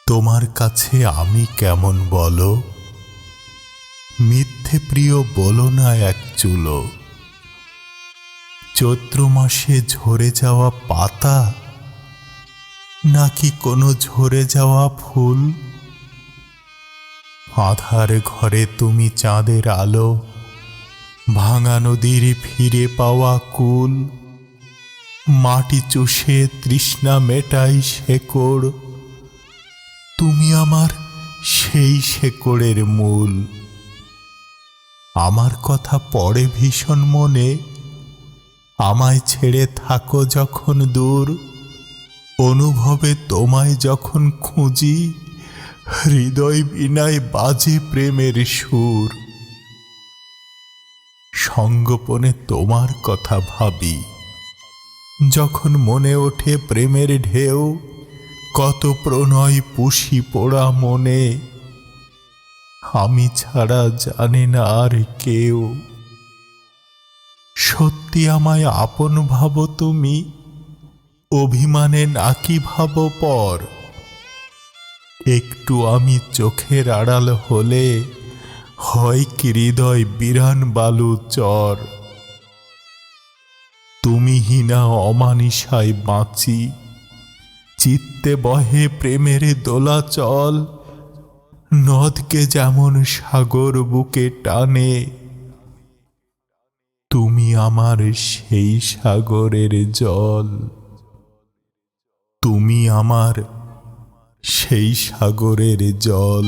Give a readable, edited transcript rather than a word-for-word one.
তোমার কাছে আমি কেমন বলো, মিথ্যে প্রিয় বলো না এক চুলো। চৈত্র মাসে ঝরে যাওয়া পাতা, নাকি কোনো ঝরে যাওয়া ফুল? আধার ঘরে তুমি চাঁদের আলো, ভাঙা নদীর ফিরে পাওয়া কুল। মাটি চুষে তৃষ্ণা মেটাই শেকড়, তুমি আমার সেই শেকড়ের মূল। আমার কথা পড়ে ভীষণ মনে, আমায় ছেড়ে থাকো যখন দূর। অনুভবে তোমায় যখন খুঁজি, হৃদয় বীণায় বাজে প্রেমের সুর। সঙ্গোপনে তোমার কথা ভাবি, যখন মনে ওঠে প্রেমের ঢেউ। কত প্রণয় পুষি পোড়া মনে, আমি ছাড়া জানে না আর কেউ। সত্যি আমায় আপন ভাবো তুমি, অভিমানে নাকি ভাবো পর? একটু আমি চোখের আড়াল হলে, হয় কি হৃদয় বিরান বালু চর। তুমিহীনা অমানিসায় বাঁচি, চিত্তে বহে প্রেমের দোলাচল। নদকে যেমন সাগর বুকে টানে, তুমি আমার সেই সাগরের জল। তুমি আমার সেই সাগরের জল।